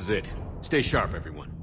is it. Stay sharp, everyone.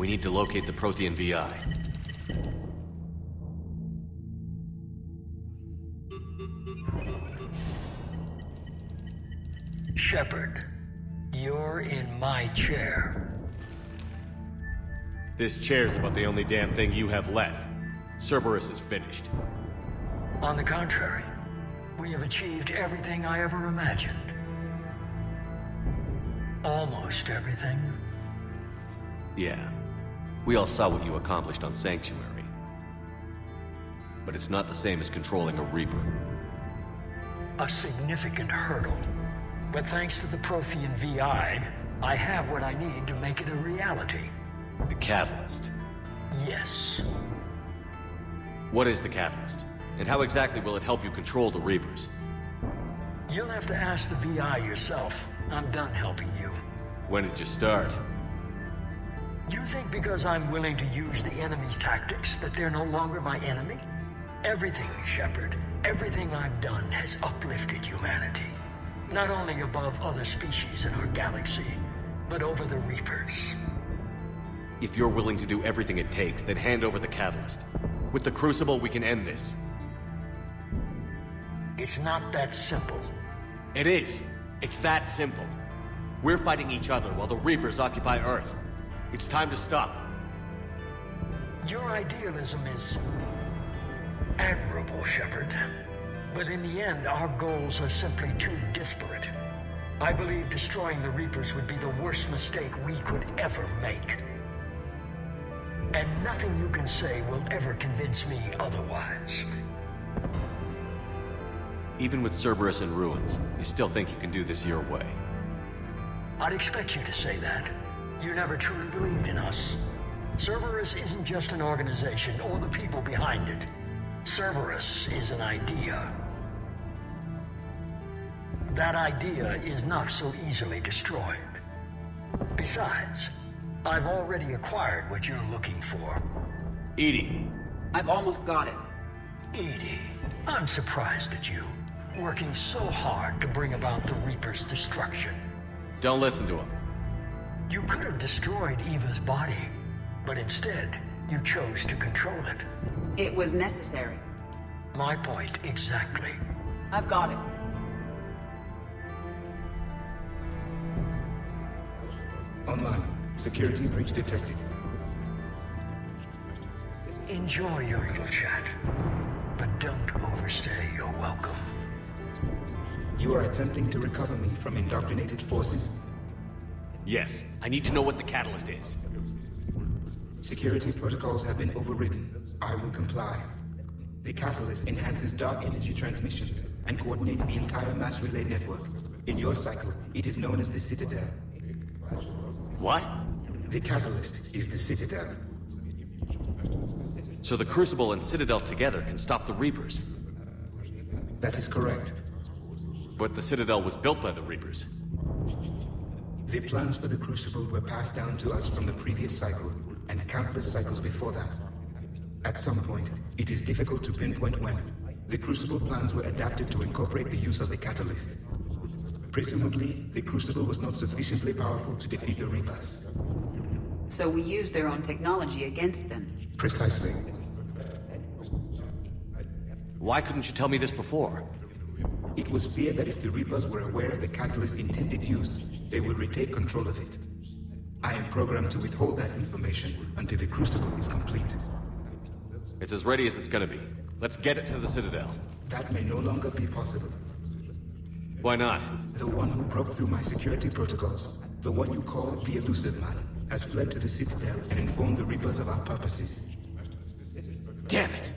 We need to locate the Prothean VI. Shepard, you're in my chair. This chair's about the only damn thing you have left. Cerberus is finished. On the contrary, we have achieved everything I ever imagined. Almost everything. Yeah. We all saw what you accomplished on Sanctuary. But it's not the same as controlling a Reaper. A significant hurdle. But thanks to the Prothean VI, I have what I need to make it a reality. The Catalyst. Yes. What is the Catalyst? And how exactly will it help you control the Reapers? You'll have to ask the VI yourself. I'm done helping you. When did you start? You think because I'm willing to use the enemy's tactics that they're no longer my enemy? Everything, Shepard, everything I've done has uplifted humanity. Not only above other species in our galaxy, but over the Reapers. If you're willing to do everything it takes, then hand over the Catalyst. With the Crucible, we can end this. It's not that simple. It is. It's that simple. We're fighting each other while the Reapers occupy Earth. It's time to stop. Your idealism is admirable, Shepard. But in the end, our goals are simply too disparate. I believe destroying the Reapers would be the worst mistake we could ever make. And nothing you can say will ever convince me otherwise. Even with Cerberus in ruins, you still think you can do this your way? I'd expect you to say that. You never truly believed in us. Cerberus isn't just an organization or the people behind it. Cerberus is an idea. That idea is not so easily destroyed. Besides, I've already acquired what you're looking for. EDI. I've almost got it. EDI, I'm surprised at you. Working so hard to bring about the Reaper's destruction. Don't listen to him. You could have destroyed Eva's body, but instead, you chose to control it. It was necessary. My point exactly. I've got it. Online. Security breach detected. Enjoy your little chat, but don't overstay your welcome. You are attempting to recover me from indoctrinated forces? Yes. I need to know what the Catalyst is. Security protocols have been overridden. I will comply. The Catalyst enhances dark energy transmissions and coordinates the entire mass relay network. In your cycle, it is known as the Citadel. What? The Catalyst is the Citadel. So the Crucible and Citadel together can stop the Reapers? That is correct. But the Citadel was built by the Reapers. The plans for the Crucible were passed down to us from the previous cycle, and countless cycles before that. At some point, it is difficult to pinpoint when, the Crucible plans were adapted to incorporate the use of the Catalyst. Presumably, the Crucible was not sufficiently powerful to defeat the Reapers. So we used their own technology against them. Precisely. Why couldn't you tell me this before? It was feared that if the Reapers were aware of the Catalyst's intended use, they would retake control of it. I am programmed to withhold that information until the Crucible is complete. It's as ready as it's gonna be. Let's get it to the Citadel. That may no longer be possible. Why not? The one who broke through my security protocols, the one you call the Illusive Man, has fled to the Citadel and informed the Reapers of our purposes. Damn it!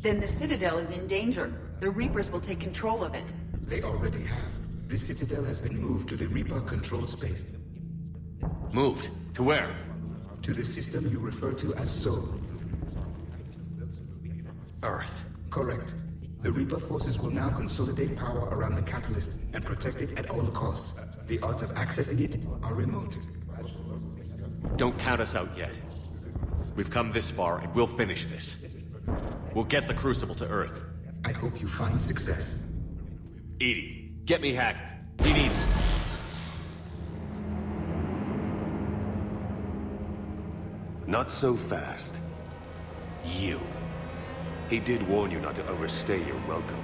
Then the Citadel is in danger. The Reapers will take control of it. They already have. The Citadel has been moved to the Reaper-controlled space. Moved? To where? To the system you refer to as Soul. Earth. Correct. The Reaper forces will now consolidate power around the catalyst and protect it at all costs. The odds of accessing it are remote. Don't count us out yet. We've come this far, and we'll finish this. We'll get the Crucible to Earth. I hope you find success. EDI, get me Hackett. He needs... Not so fast. You. He did warn you not to overstay your welcome.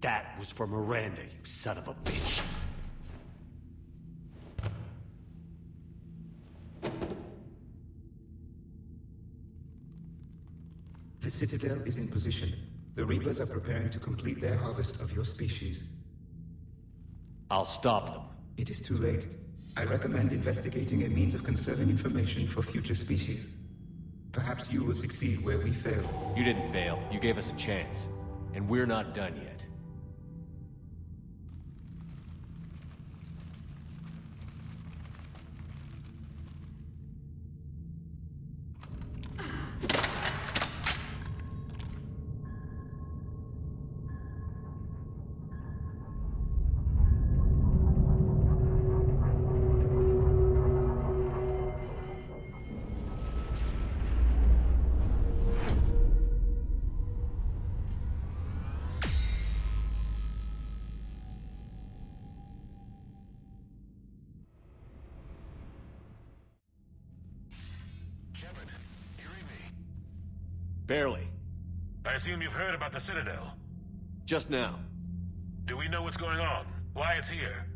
That was for Miranda, you son of a bitch. The Citadel is in position. The Reapers are preparing to complete their harvest of your species. I'll stop them. It is too late. I recommend investigating a means of conserving information for future species. Perhaps you will succeed where we fail. You didn't fail. You gave us a chance. And we're not done yet. Barely. I assume you've heard about the Citadel. Just now. Do we know what's going on? Why it's here?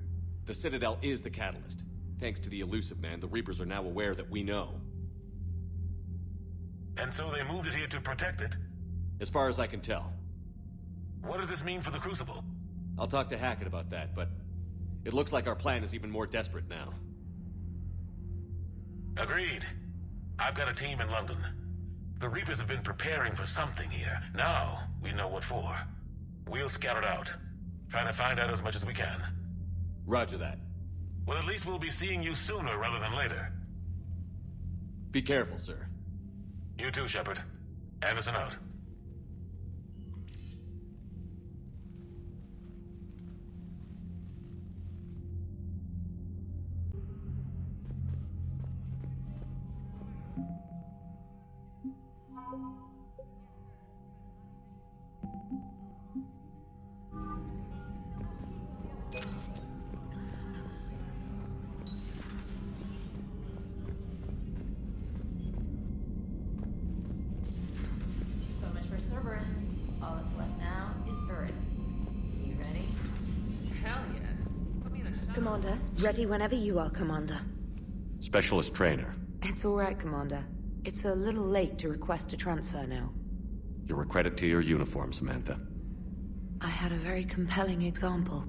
The Citadel is the catalyst. Thanks to the Illusive Man, the Reapers are now aware that we know. And so they moved it here to protect it? As far as I can tell. What does this mean for the Crucible? I'll talk to Hackett about that, but it looks like our plan is even more desperate now. Agreed. I've got a team in London. The Reapers have been preparing for something here. Now, we know what for. We'll scout it out. Trying to find out as much as we can. Roger that. Well, at least we'll be seeing you sooner rather than later. Be careful, sir. You too, Shepard. Anderson out. All that's left now is Earth. You ready? Hell yes. Put me in a shot. Commander, ready whenever you are, Commander. Specialist trainer. It's all right, Commander. It's a little late to request a transfer now. You're a credit to your uniform, Samantha. I had a very compelling example.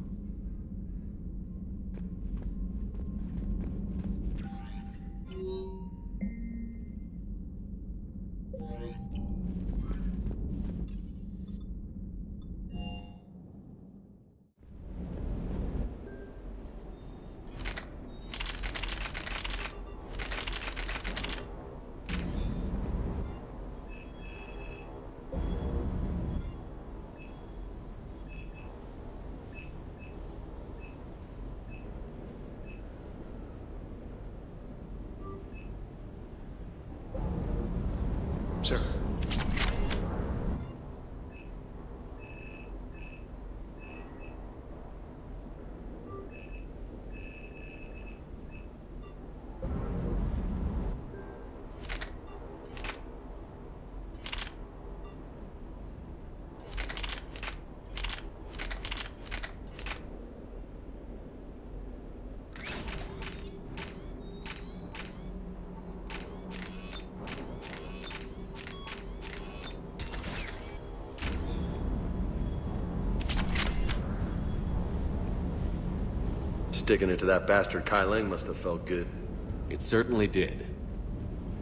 Sir. Sticking it to that bastard Kai Leng must have felt good. It certainly did.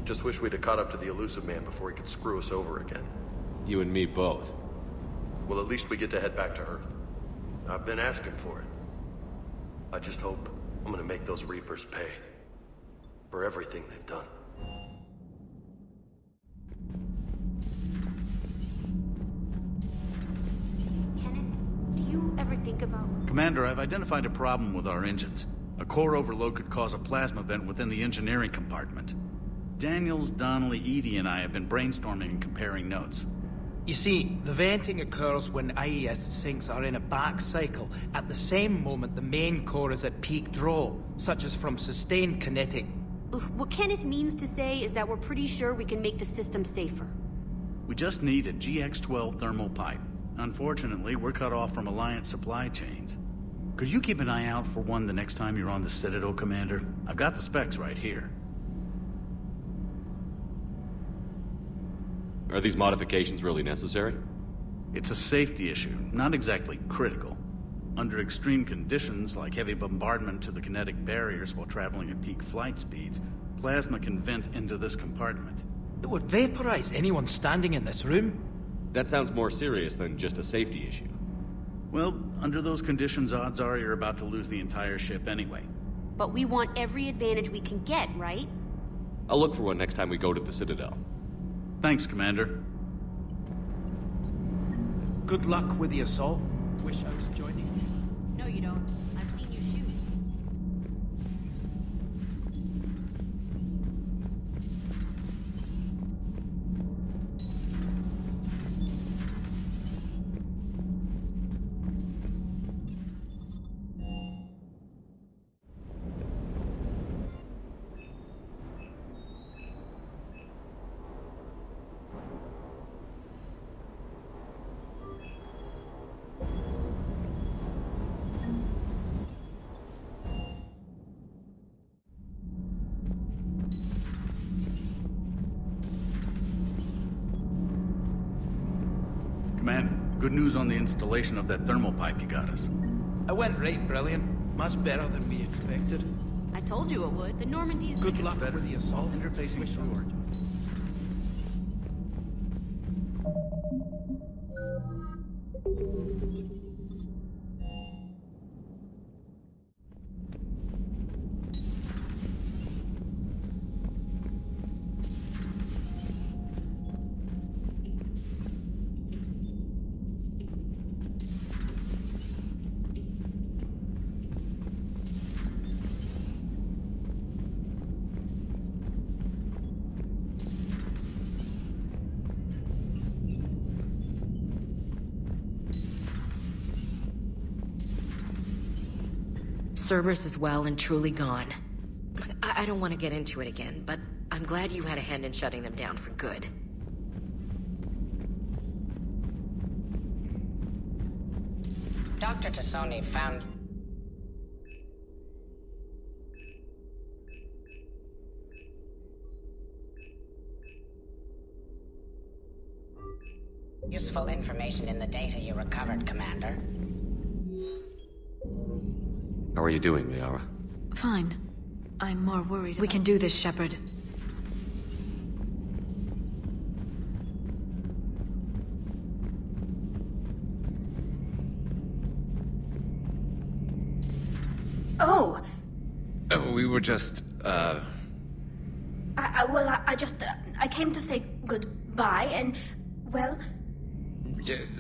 Just wish we'd have caught up to the Illusive Man before he could screw us over again. You and me both. Well, at least we get to head back to Earth. I've been asking for it. I just hope I'm gonna make those Reapers pay. For everything they've done. Think about... Commander, I've identified a problem with our engines. A core overload could cause a plasma vent within the engineering compartment. Daniels, Donnelly, Edie, and I have been brainstorming and comparing notes. You see, the venting occurs when IES sinks are in a back cycle, at the same moment the main core is at peak draw, such as from sustained kinetic. What Kenneth means to say is that we're pretty sure we can make the system safer. We just need a GX-12 thermal pipe. Unfortunately, we're cut off from Alliance supply chains. Could you keep an eye out for one the next time you're on the Citadel, Commander? I've got the specs right here. Are these modifications really necessary? It's a safety issue, not exactly critical. Under extreme conditions, like heavy bombardment to the kinetic barriers while traveling at peak flight speeds, plasma can vent into this compartment. It would vaporize anyone standing in this room. That sounds more serious than just a safety issue. Well, under those conditions, odds are you're about to lose the entire ship anyway. But we want every advantage we can get, right? I'll look for one next time we go to the Citadel. Thanks, Commander. Good luck with the assault. Wish I was joining you. No, you don't. I've seen you shoot. Commander, good news on the installation of that thermal pipe you got us. I went right brilliant. Much better than we expected. I told you it would. The Normandy is... Good luck with the assault. Interfacing shore. Cerberus is well and truly gone. I don't want to get into it again, but I'm glad you had a hand in shutting them down for good. Dr. Tassoni found... useful information in the data you recovered, Commander. How are you doing, Liara? Fine. I'm more worried We can do this, Shepard. Oh! Oh, we were just, I came to say goodbye, and, well...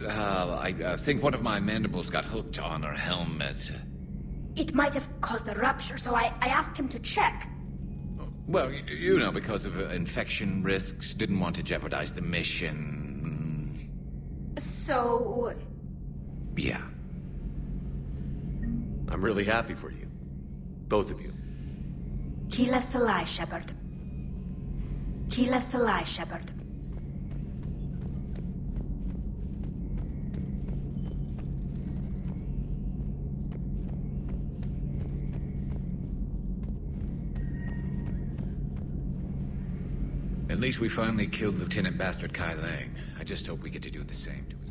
I think one of my mandibles got hooked on her helmet. It might have caused a rupture, so I asked him to check. Well, you know, because of infection risks, didn't want to jeopardize the mission. So... Yeah. I'm really happy for you. Both of you. Keela Salai, Shepard. Keela Salai, Shepard. At least we finally killed Lieutenant Bastard Kai Leng. I just hope we get to do the same to his...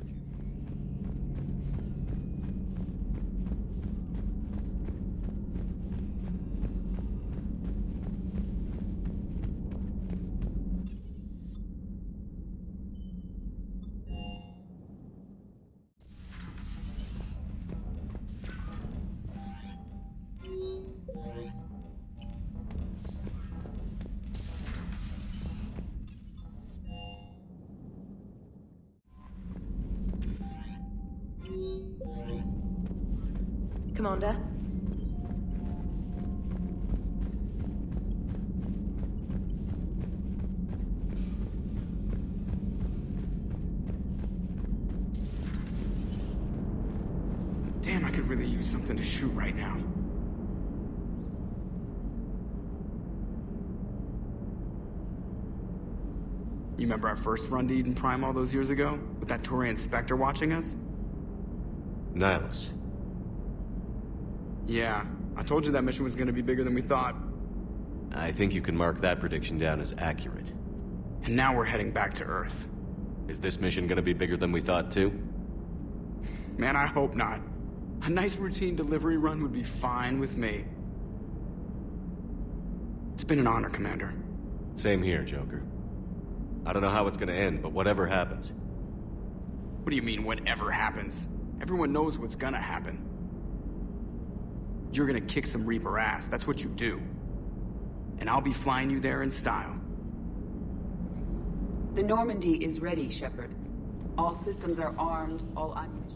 Commander? Damn, I could really use something to shoot right now. You remember our first run to Eden Prime all those years ago? With that Turian Spectre watching us? Nihilus. Yeah, I told you that mission was gonna be bigger than we thought. I think you can mark that prediction down as accurate. And now we're heading back to Earth. Is this mission gonna be bigger than we thought, too? Man, I hope not. A nice routine delivery run would be fine with me. It's been an honor, Commander. Same here, Joker. I don't know how it's gonna end, but whatever happens. What do you mean, whatever happens? Everyone knows what's gonna happen. You're gonna kick some Reaper ass, that's what you do. And I'll be flying you there in style. The Normandy is ready, Shepard. All systems are armed, all ammunition.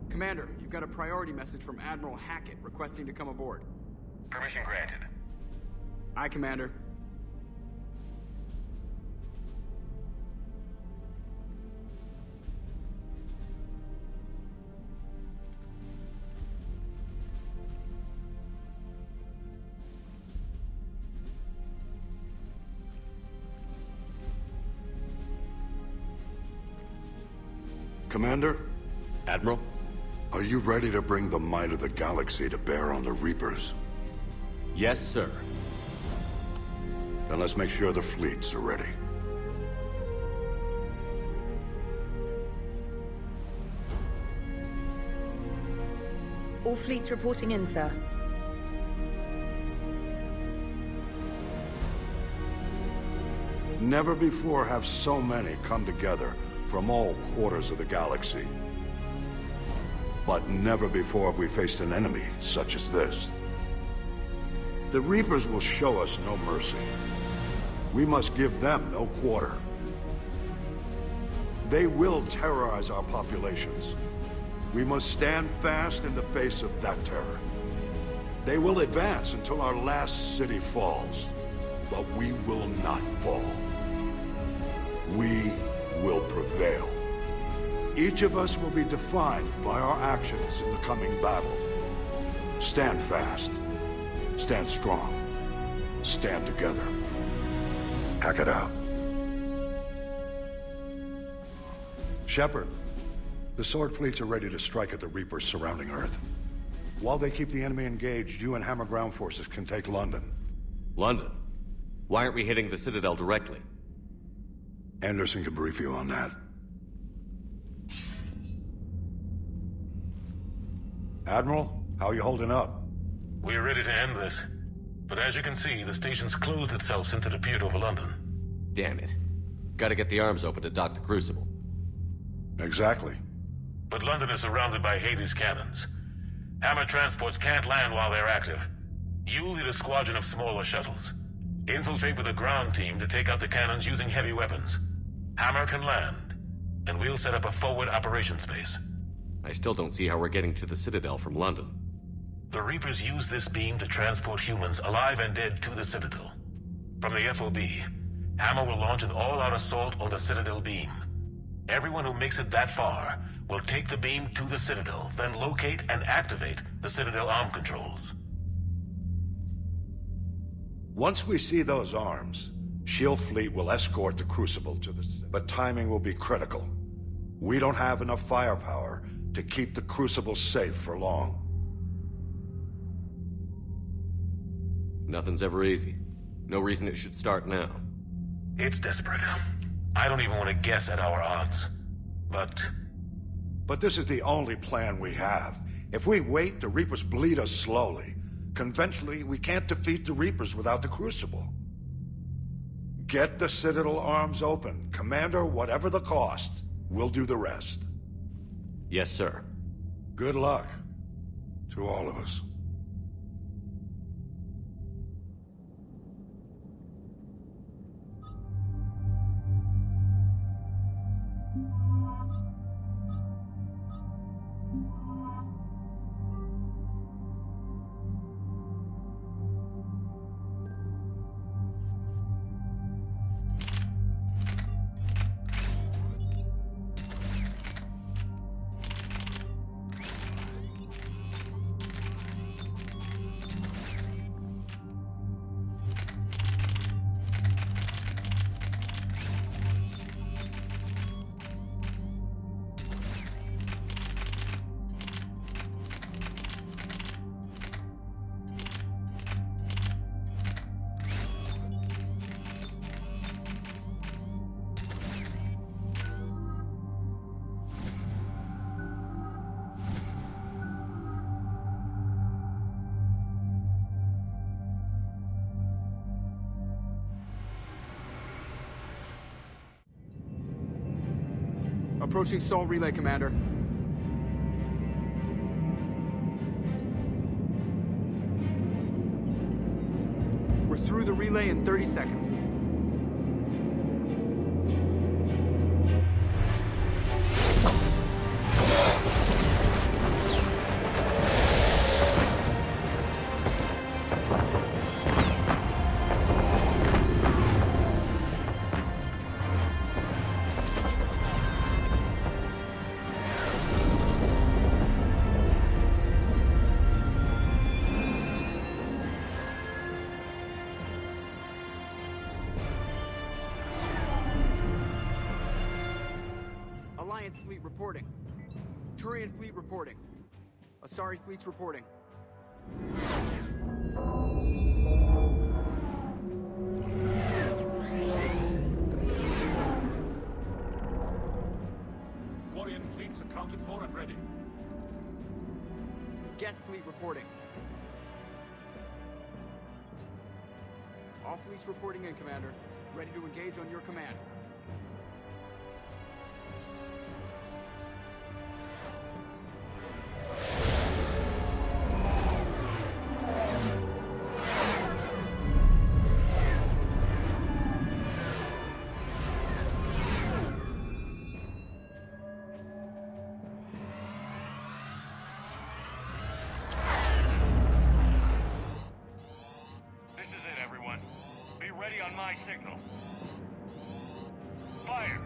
Commander, you've got a priority message from Admiral Hackett requesting to come aboard. Permission granted. Aye, Commander. Commander? Admiral? Are you ready to bring the might of the galaxy to bear on the Reapers? Yes, sir. Then let's make sure the fleets are ready. All fleets reporting in, sir. Never before have so many come together from all quarters of the galaxy. But never before have we faced an enemy such as this. The Reapers will show us no mercy. We must give them no quarter. They will terrorize our populations. We must stand fast in the face of that terror. They will advance until our last city falls, but we will not fall. We will prevail. Each of us will be defined by our actions in the coming battle. Stand fast. Stand strong. Stand together. Hack it out. Shepard, the Sword fleets are ready to strike at the Reapers surrounding Earth. While they keep the enemy engaged, you and Hammer ground forces can take London. London? Why aren't we hitting the Citadel directly? Anderson can brief you on that. Admiral, how are you holding up? We're ready to end this. But as you can see, the station's closed itself since it appeared over London. Damn it. Gotta get the arms open to dock the Crucible. Exactly. But London is surrounded by Hades cannons. Hammer transports can't land while they're active. You lead a squadron of smaller shuttles. Infiltrate with a ground team to take out the cannons using heavy weapons. Hammer can land, and we'll set up a forward operations base. I still don't see how we're getting to the Citadel from London. The Reapers use this beam to transport humans, alive and dead, to the Citadel. From the FOB, Hammer will launch an all-out assault on the Citadel beam. Everyone who makes it that far will take the beam to the Citadel, then locate and activate the Citadel arm controls. Once we see those arms, SHIELD fleet will escort the Crucible to the Citadel. But timing will be critical. We don't have enough firepower to keep the Crucible safe for long. Nothing's ever easy. No reason it should start now. It's desperate. I don't even want to guess at our odds. But this is the only plan we have. If we wait, the Reapers bleed us slowly. Conventionally, we can't defeat the Reapers without the Crucible. Get the Citadel arms open. Commander, whatever the cost, we'll do the rest. Yes, sir. Good luck to all of us. Approaching Sol Relay, Commander. We're through the relay in 30 seconds. Alliance fleet reporting. Turian fleet reporting. Asari fleet's reporting. Quarian fleets accounted for and ready. Geth fleet reporting. All fleets reporting in, Commander. Ready to engage on your command. This is it, everyone. Be ready on my signal. Fire!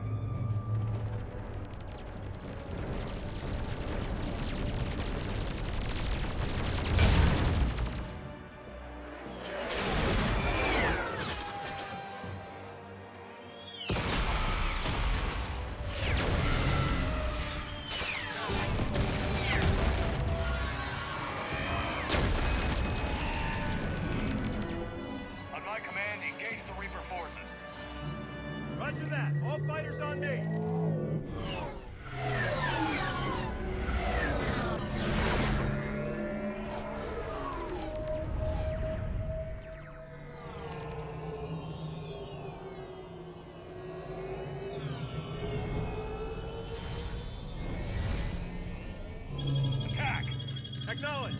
On my command, engage the Reaper forces. Roger that. All fighters on me. Attack! Acknowledge!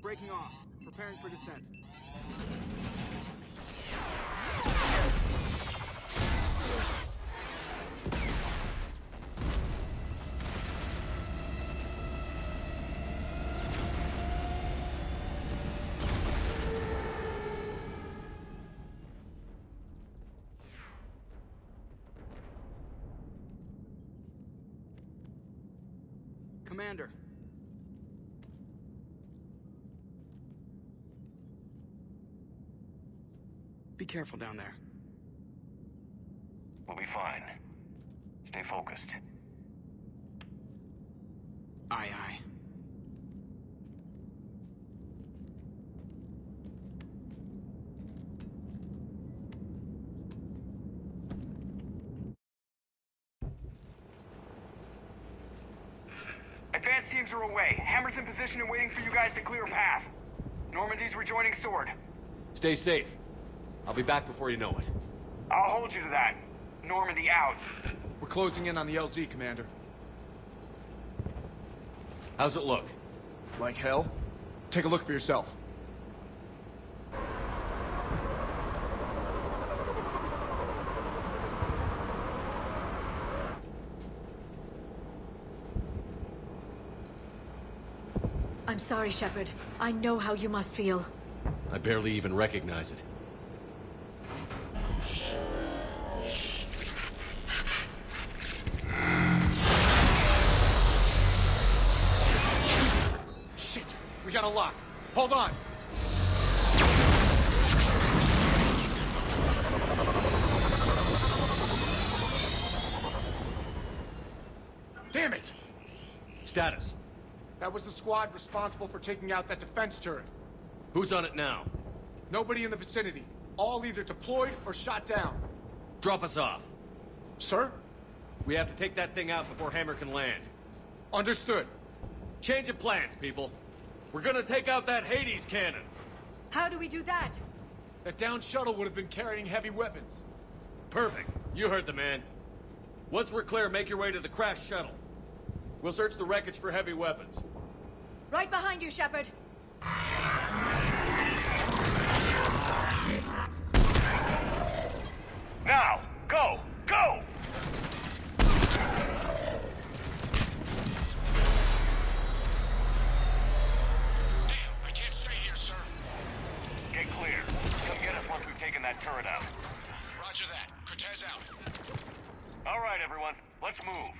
Breaking off. Preparing for descent. Commander. Be careful down there. We'll be fine. Stay focused. Aye, aye. Advanced teams are away. Hammer's in position and waiting for you guys to clear a path. Normandy's rejoining Sword. Stay safe. I'll be back before you know it. I'll hold you to that. Normandy out. We're closing in on the LZ, Commander. How's it look? Like hell? Take a look for yourself. I'm sorry, Shepard. I know how you must feel. I barely even recognize it. got a lock. Hold on. Damn it! Status. That was the squad responsible for taking out that defense turret. Who's on it now? Nobody in the vicinity. All either deployed or shot down. Drop us off. Sir? We have to take that thing out before Hammer can land. Understood. Change of plans, people. We're gonna take out that Hades cannon. How do we do that? That downed shuttle would have been carrying heavy weapons. Perfect. You heard the man. Once we're clear, make your way to the crashed shuttle. We'll search the wreckage for heavy weapons. Right behind you, Shepard. Now! Go! Go! I can't stay here, sir. Get clear. Come get us once we've taken that turret out. Roger that. Cortez out. All right, everyone. Let's move.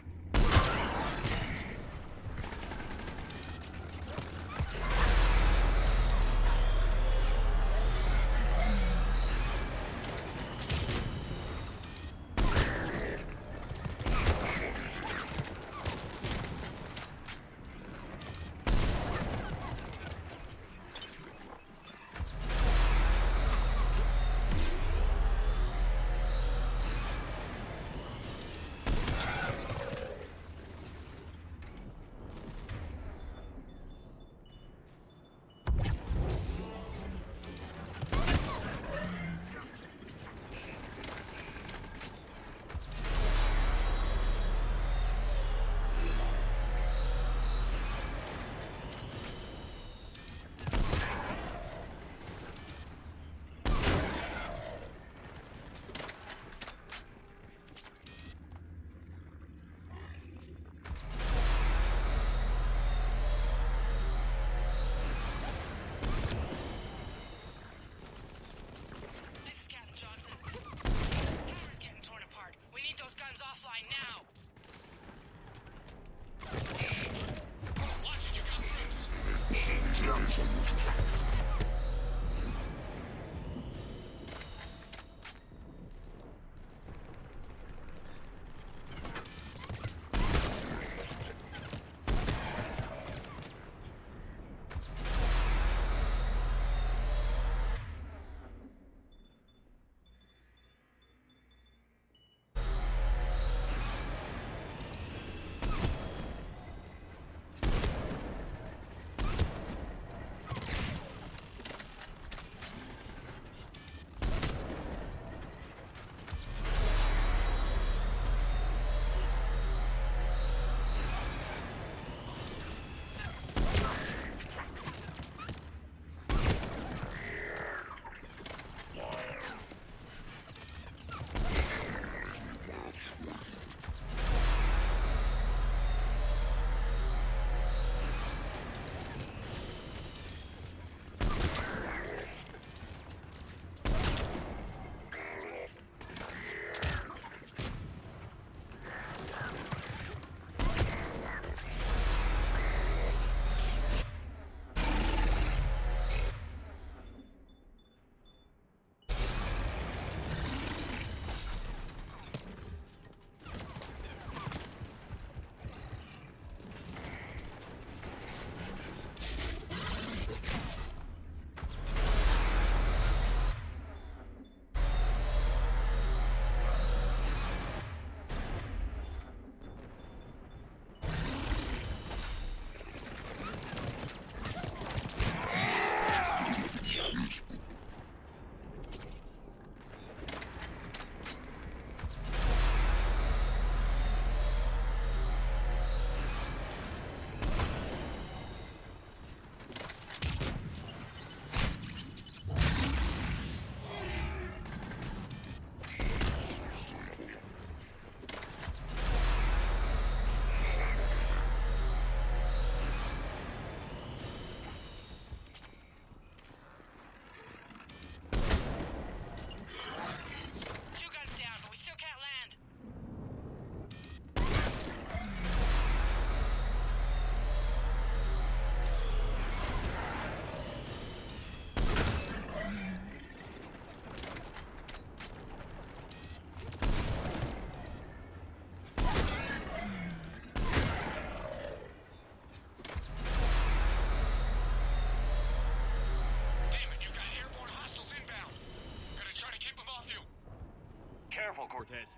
Cortez.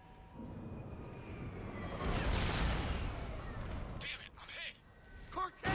Damn it, I'm hit! Cortez!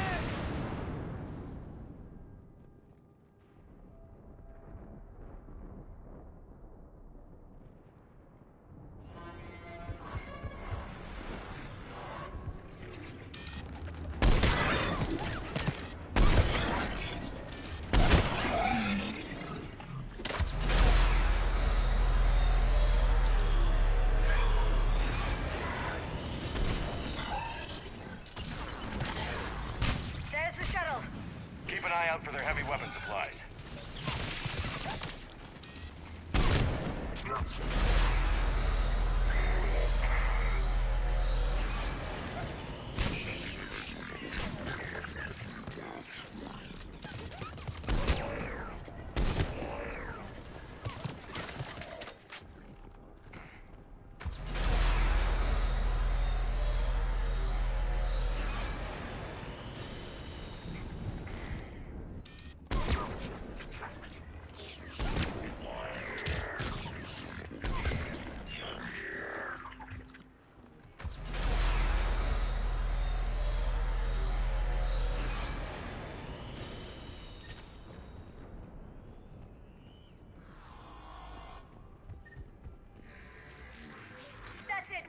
Keep an eye out for their heavy weapon supplies.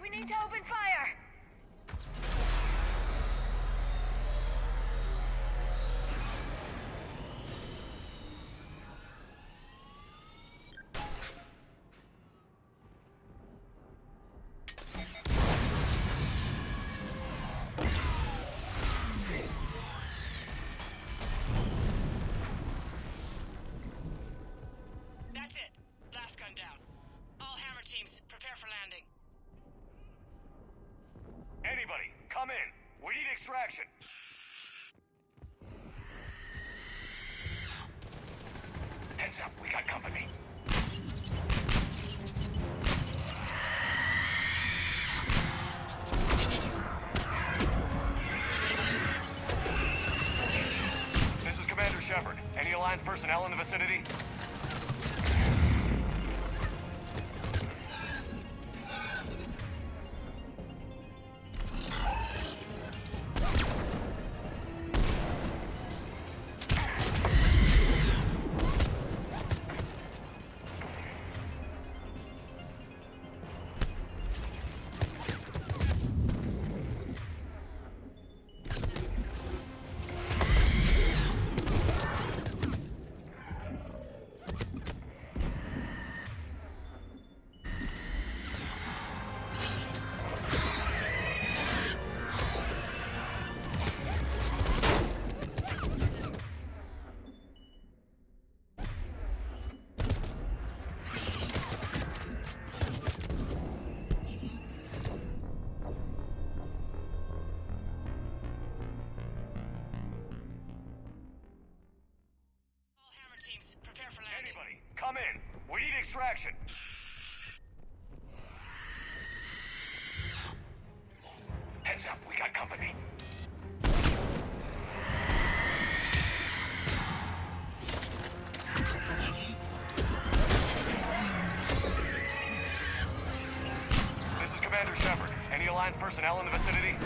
We need to open fire! That's it. Last gun down. All hammer teams, prepare for landing. Anybody, come in. We need extraction. Heads up, we got company. This is Commander Shepard. Any Alliance personnel in the vicinity? Teams, prepare for landing. Anybody, come in. We need extraction. Heads up, we got company. This is Commander Shepard. Any Alliance personnel in the vicinity?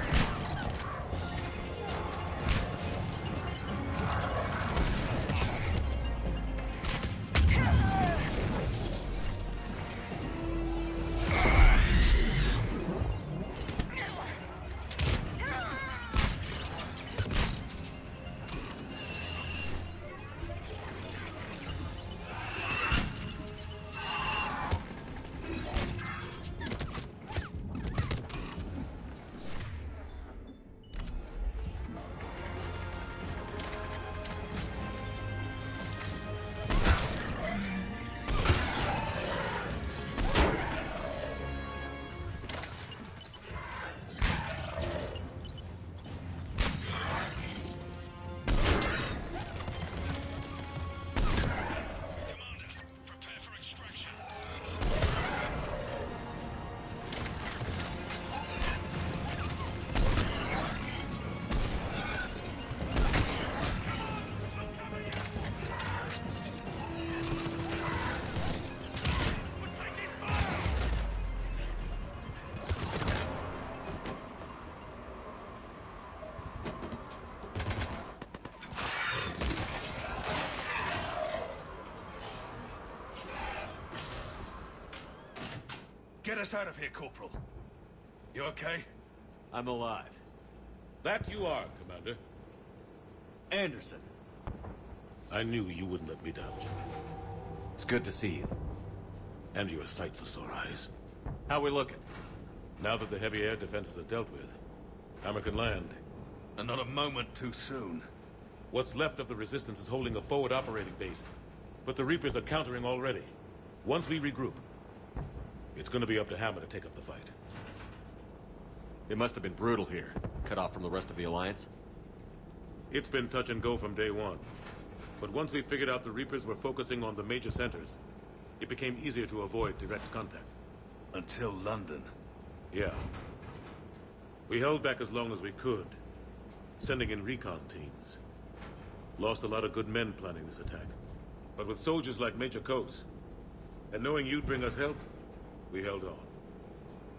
Get us out of here, Corporal. You okay? I'm alive. That you are, Commander. Anderson. I knew you wouldn't let me down, General. It's good to see you. And you're a sight for sore eyes. How we looking? Now that the heavy air defenses are dealt with, Hammer can land. And not a moment too soon. What's left of the Resistance is holding a forward operating base. But the Reapers are countering already. Once we regroup, it's gonna be up to Hammer to take up the fight. It must have been brutal here, cut off from the rest of the Alliance. It's been touch and go from day one. But once we figured out the Reapers were focusing on the major centers, it became easier to avoid direct contact. Until London. Yeah. We held back as long as we could, sending in recon teams. Lost a lot of good men planning this attack. But with soldiers like Major Coates, and knowing you'd bring us help, we held on.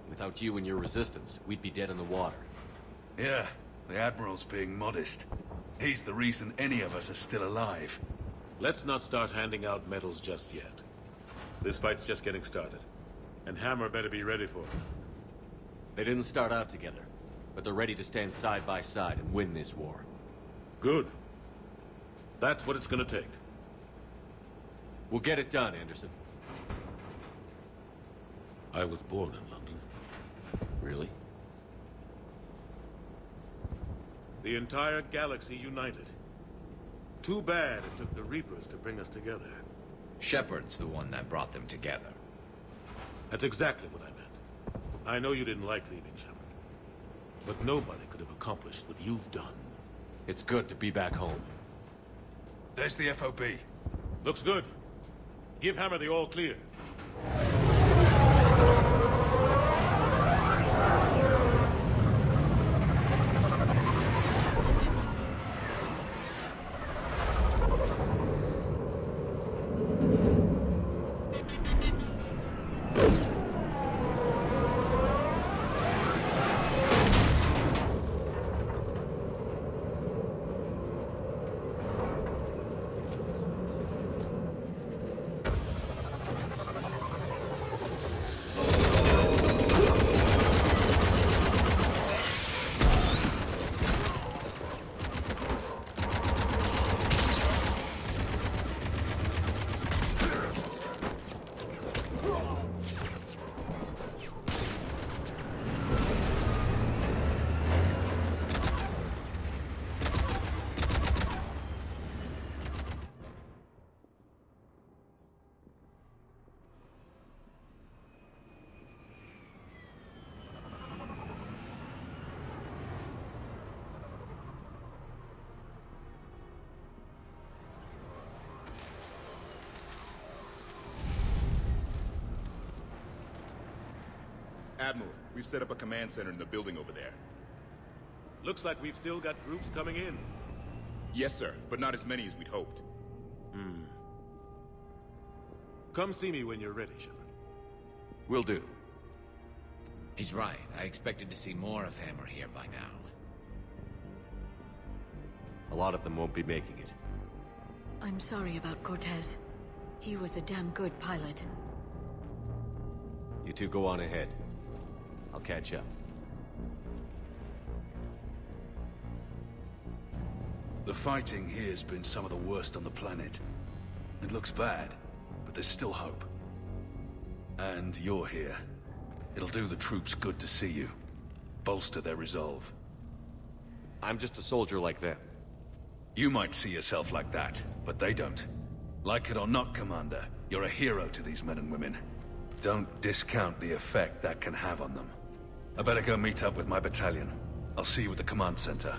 Without you and your resistance, we'd be dead in the water. Yeah, the Admiral's being modest. He's the reason any of us are still alive. Let's not start handing out medals just yet. This fight's just getting started, and Hammer better be ready for it. They didn't start out together, but they're ready to stand side by side and win this war. Good. That's what it's gonna take. We'll get it done, Anderson. I was born in London. Really? The entire galaxy united. Too bad it took the Reapers to bring us together. Shepard's the one that brought them together. That's exactly what I meant. I know you didn't like leaving, Shepard. But nobody could have accomplished what you've done. It's good to be back home. There's the FOB. Looks good. Give Hammer the all clear. Admiral, we've set up a command center in the building over there. Looks like we've still got groups coming in. Yes, sir, but not as many as we'd hoped. Come see me when you're ready, Shepard. Will do. He's right. I expected to see more of Hammer here by now. A lot of them won't be making it. I'm sorry about Cortez. He was a damn good pilot. You two go on ahead. I'll catch up. The fighting here's been some of the worst on the planet. It looks bad, but there's still hope. And you're here. It'll do the troops good to see you. Bolster their resolve. I'm just a soldier like them. You might see yourself like that, but they don't. Like it or not, Commander, you're a hero to these men and women. Don't discount the effect that can have on them. I better go meet up with my battalion. I'll see you at the command center.